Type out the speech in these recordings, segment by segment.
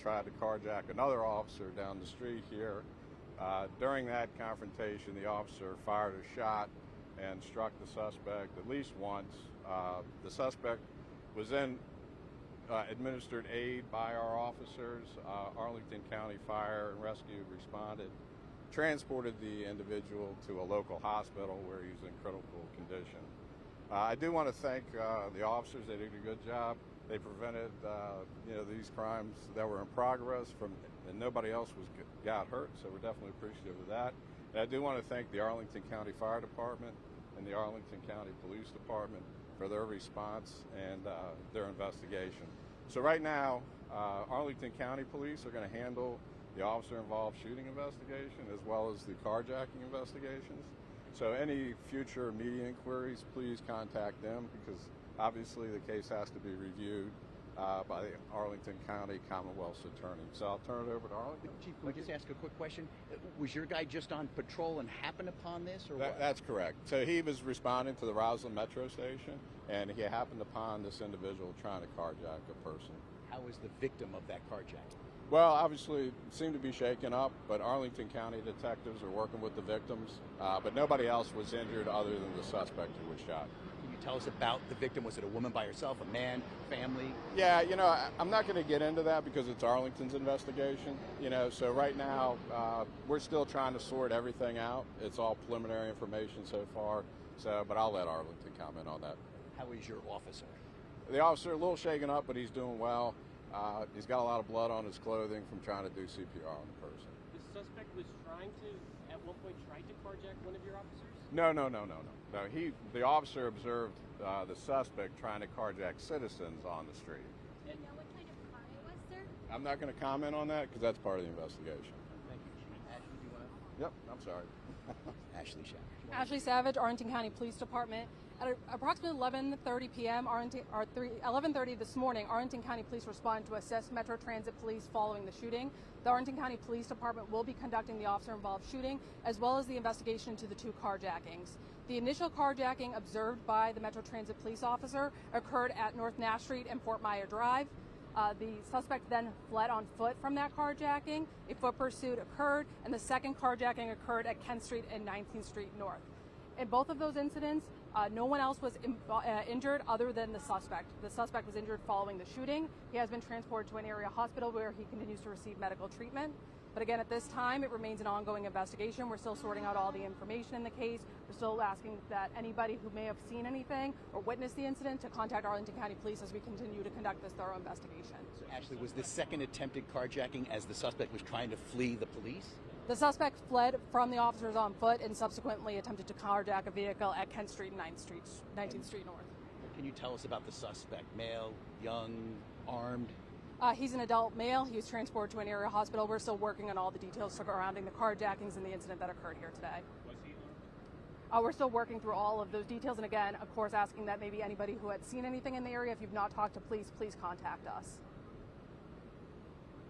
tried to carjack another officer down the street here. During that confrontation, the officer fired a shot and struck the suspect at least once. The suspect was then administered aid by our officers. Arlington County Fire and Rescue responded, transported the individual to a local hospital where he's in critical condition. I do want to thank the officers. They did a good job. They prevented these crimes that were in progress and nobody else got hurt, so we're definitely appreciative of that. And I do want to thank the Arlington County Fire Department and the Arlington County Police Department for their response and their investigation. So right now, Arlington County Police are going to handle the officer-involved shooting investigation as well as the carjacking investigations. So any future media inquiries, please contact them because obviously the case has to be reviewed by the Arlington County Commonwealth's attorney. So I'll turn it over to Arlington. Chief, can we just ask a quick question? Was your guy just on patrol and happened upon this, or what? That's correct. So he was responding to the Rosslyn Metro Station, and he happened upon this individual trying to carjack a person. How was the victim of that carjacking? Well, obviously, it seemed to be shaken up, but Arlington County detectives are working with the victims, but nobody else was injured other than the suspect who was shot. Can you tell us about the victim? Was it a woman by herself, a man, family? Yeah, I'm not going to get into that because it's Arlington's investigation, so right now we're still trying to sort everything out. It's all preliminary information so far, but I'll let Arlington comment on that. How is your officer? The officer, a little shaken up, but he's doing well. He's got a lot of blood on his clothing from trying to do CPR on the person. The suspect was trying to, at one point, tried to carjack one of your officers? No. The officer observed the suspect trying to carjack citizens on the street. Do you know what kind of car it was, sir? I'm not going to comment on that because that's part of the investigation. Thank you, Chief. Ashley, do you want to? Yep, I'm sorry. Ashley Savage. Ashley Savage, Arlington County Police Department. At approximately 11:30 p.m. 11:30 this morning, Arlington County Police responded to assist Metro Transit Police following the shooting. The Arlington County Police Department will be conducting the officer-involved shooting, as well as the investigation into the two carjackings. The initial carjacking observed by the Metro Transit Police officer occurred at North Nash Street and Fort Myer Drive. The suspect then fled on foot from that carjacking. A foot pursuit occurred, and the second carjacking occurred at Kent Street and 19th Street North. In both of those incidents, no one else was injured other than the suspect. The suspect was injured following the shooting. He has been transported to an area hospital where he continues to receive medical treatment. But again, at this time, it remains an ongoing investigation. We're still sorting out all the information in the case. We're still asking that anybody who may have seen anything or witnessed the incident to contact Arlington County Police as we continue to conduct this thorough investigation. So, Ashley, was this second attempted carjacking as the suspect was trying to flee the police? The suspect fled from the officers on foot and subsequently attempted to carjack a vehicle at Kent Street and 19th Street North. Can you tell us about the suspect? Male, young, armed? He's an adult male. He was transported to an area hospital. We're still working on all the details surrounding the carjackings and the incident that occurred here today. Was he armed? We're still working through all of those details. And again, of course, asking that maybe anybody who had seen anything in the area, if you've not talked to police, please contact us.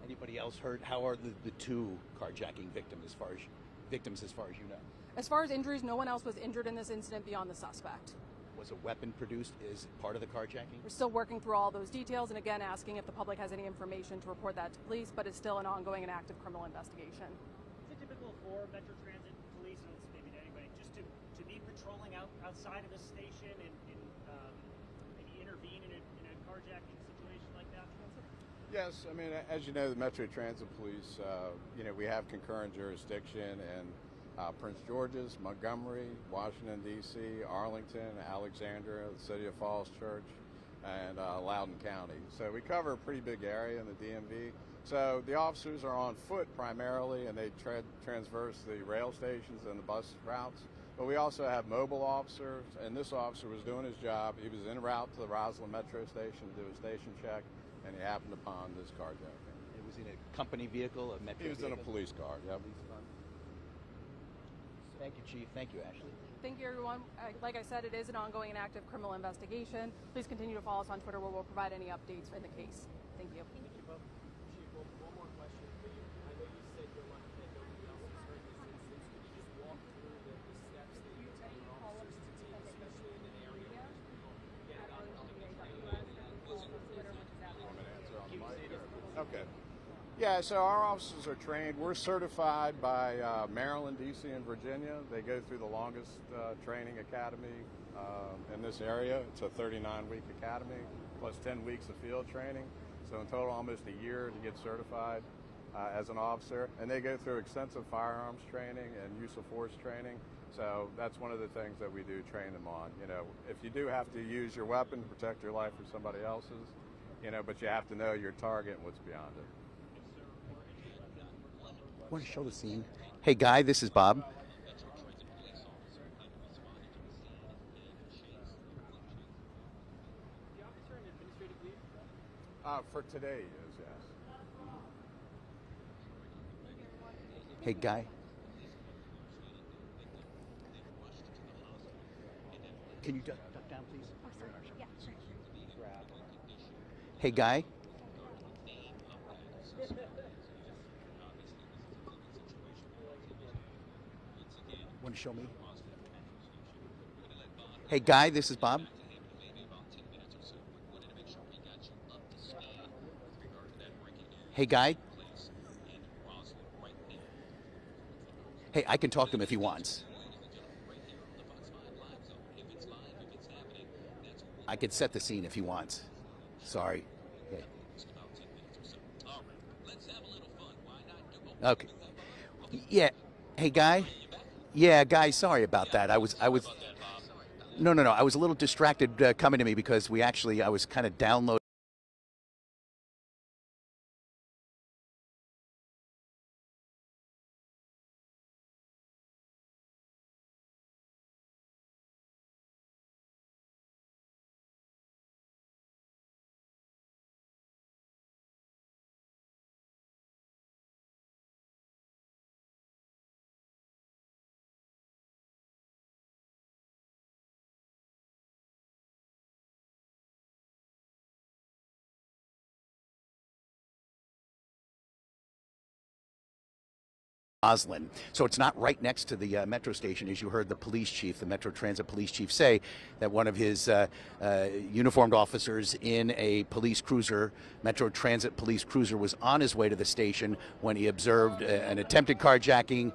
Anybody else hurt? How are the two carjacking victims as far as you know? As far as injuries, no one else was injured in this incident beyond the suspect. Was a weapon produced as part of the carjacking? We're still working through all those details, and again, asking if the public has any information to report that to police, but it's still an ongoing and active criminal investigation. Is it typical for Metro Transit Police, and it's maybe to anybody, just to be patrolling outside of a station and maybe intervene in a carjacking situation like that? Yes, I mean, as you know, the Metro Transit Police, we have concurrent jurisdiction in Prince George's, Montgomery, Washington, D.C., Arlington, Alexandria, the City of Falls Church, and Loudoun County. So we cover a pretty big area in the DMV. So the officers are on foot primarily, and they transverse the rail stations and the bus routes. But we also have mobile officers, and this officer was doing his job. He was en route to the Rosslyn Metro Station to do a station check, and he happened upon this carjacking. It was in a company vehicle, a Metro He was vehicle? in a police car, yep. Thank you, Chief. Thank you, Ashley. Thank you, everyone. Like I said, it is an ongoing and active criminal investigation. Please continue to follow us on Twitter where we'll provide any updates in the case. Thank you. Chief, one more question for you. I know you said you're lucky that nobody else has heard this instance. Could you just walk through the steps that you tell your officers to take, especially in an area where people get out on the Want me to answer on the mic? Okay. Yeah, so our officers are trained. We're certified by Maryland, D.C., and Virginia. They go through the longest training academy in this area. It's a 39-week academy plus 10 weeks of field training. So in total, almost a year to get certified as an officer. And they go through extensive firearms training and use of force training. So that's one of the things that we do train them on. You know, if you do have to use your weapon to protect your life or somebody else's, you know, but you have to know your target and what's beyond it. Want to show the scene? Hey, Guy, this is Bob. For today, yes. Hey, Guy. Can you duck down, please? Oh, sorry. Yeah, sure. Hey, Guy. Want to show me? Hey, Guy, this is Bob. Hey, Guy. Hey, I can talk to him if he wants. I could set the scene if he wants. Sorry. Okay. Okay. Yeah. Hey, Guy. Yeah, Guy. Sorry about that. I was. No. I was a little distracted coming to me because I was kind of downloading. Rosslyn. So it's not right next to the metro station, as you heard the police chief, the Metro Transit police chief, say that one of his uniformed officers in a police cruiser, Metro Transit police cruiser, was on his way to the station when he observed an attempted carjacking,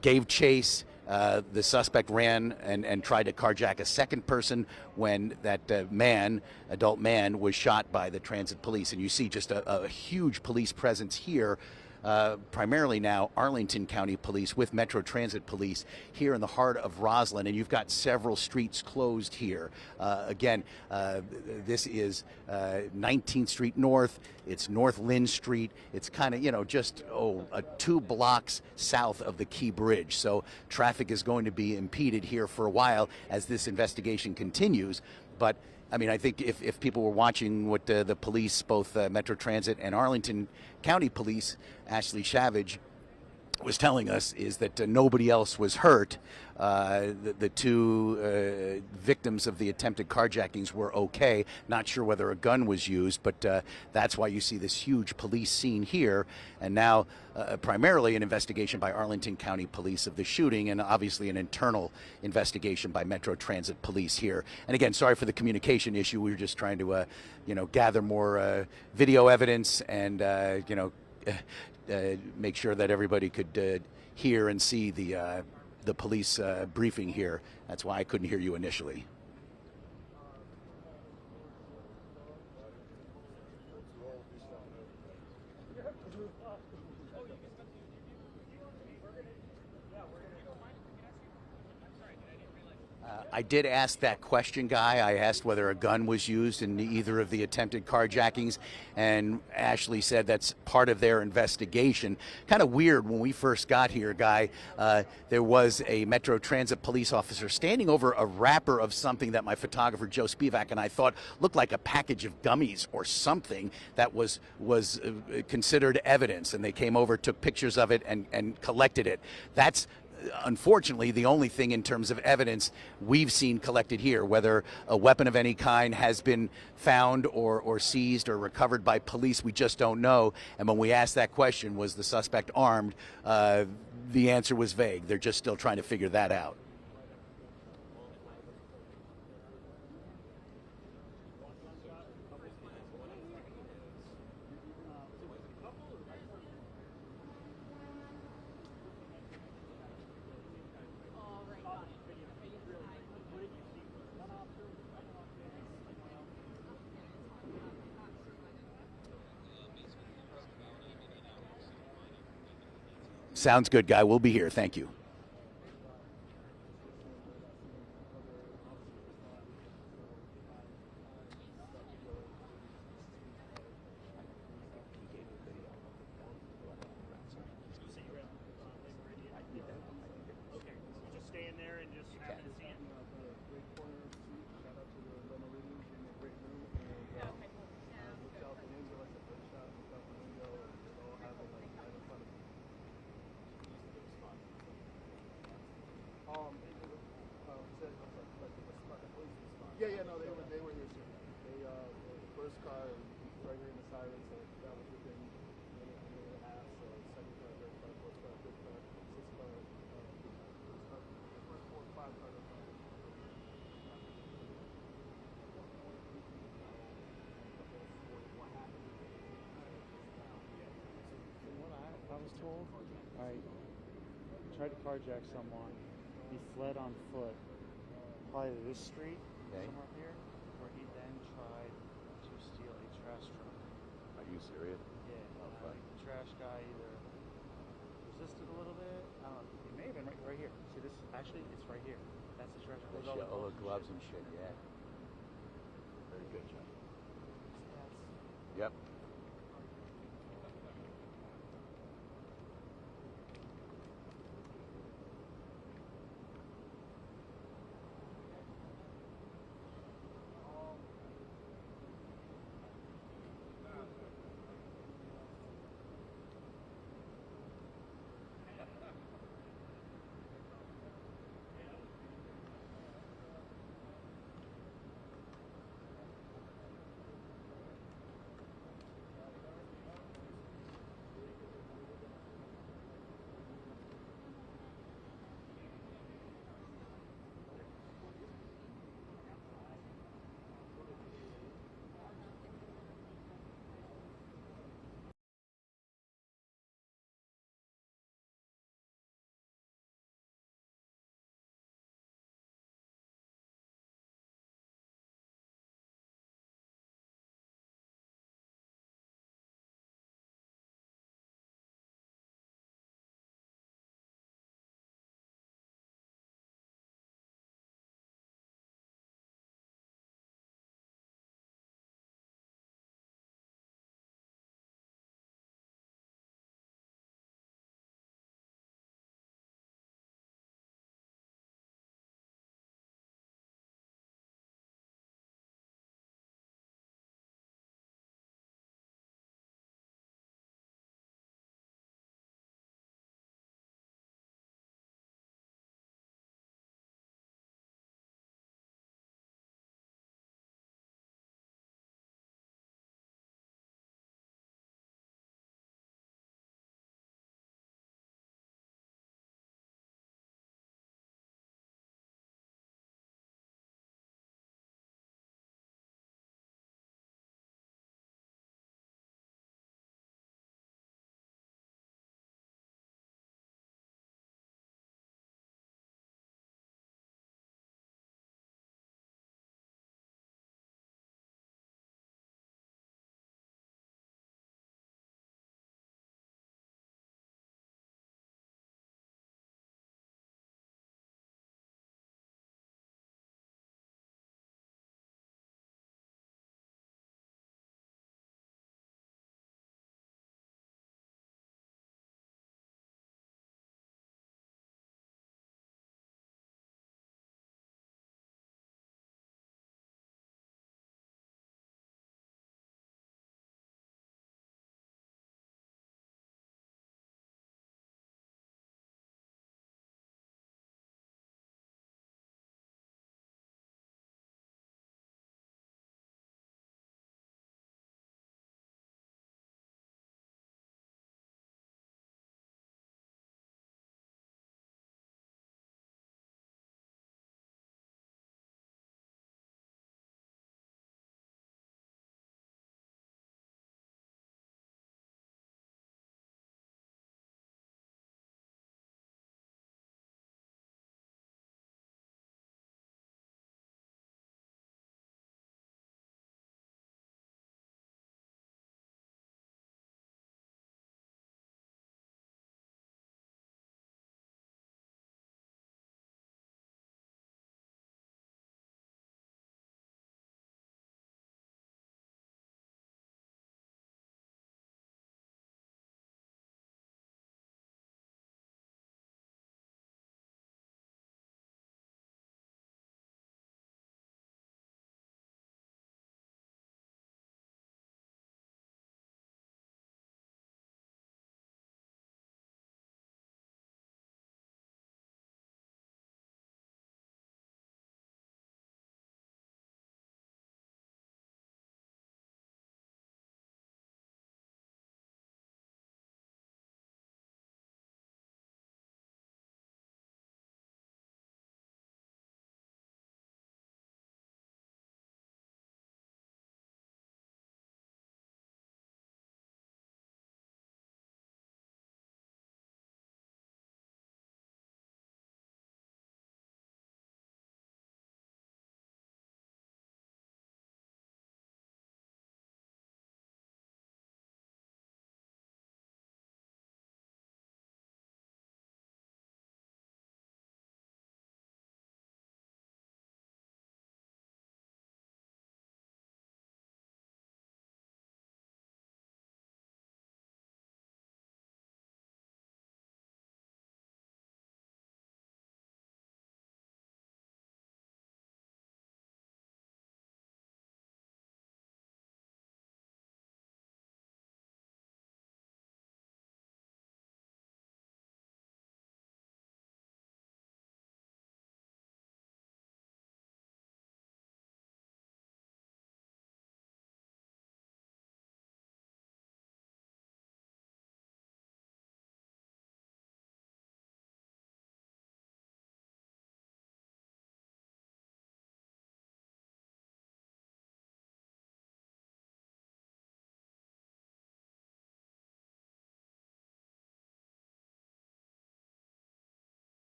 gave chase. The suspect ran and tried to carjack a second person when that adult man, was shot by the transit police. And you see just a huge police presence here. Primarily now Arlington County Police with Metro Transit Police here in the heart of Rosslyn, and you've got several streets closed here. This is 19th Street North. It's North Lynn Street. It's kind of, just 2 blocks south of the Key Bridge. So traffic is going to be impeded here for a while as this investigation continues. But I mean, I think if people were watching what the police, both Metro Transit and Arlington County Police, Ashley Savage, was telling us is that nobody else was hurt. The 2 victims of the attempted carjackings were okay. Not sure whether a gun was used, but that's why you see this huge police scene here. And now primarily an investigation by Arlington County Police of the shooting, and obviously an internal investigation by Metro Transit Police here. And again, sorry for the communication issue. We were just trying to gather more video evidence and make sure that everybody could hear and see the police briefing here. That's why I couldn't hear you initially. I did ask that question, Guy. I asked whether a gun was used in either of the attempted carjackings, and Ashley said that's part of their investigation. Kind of weird, when we first got here, Guy, there was a Metro Transit police officer standing over a wrapper of something that my photographer, Joe Spivak, and I thought looked like a package of gummies or something that was considered evidence, and they came over, took pictures of it, and collected it. That's unfortunately the only thing in terms of evidence we've seen collected here. Whether a weapon of any kind has been found or seized or recovered by police, we just don't know. And when we asked that question, was the suspect armed, the answer was vague. They're just still trying to figure that out. Sounds good, Guy. We'll be here. Thank you. So you're at Lake Meridian? Okay, so just stay in there and just happen to see it. Great corner seat. Shout out to the Meridian, gave me a great room, and looked out the window. I said, "Great shot." Looked out the window, and it all happened like right in front of me. Said, I'm sorry, like the spot, the police spot. Yeah, no, they were here soon. They the first car right here in the siren, so that was within a minute and a half. So second car, third car, fourth car, fifth car, sixth car, the first 4 or 5 cars. From what I was told, I tried to carjack someone. He fled on foot, probably to this street, somewhere here, where he then tried to steal a trash truck. Are you serious? Yeah, Okay. the trash guy either resisted a little bit. I don't know. He may have been right here. See this? Actually, it's right here. That's the trash truck. All the gloves and shit, yeah. Very good, John. That's Yep.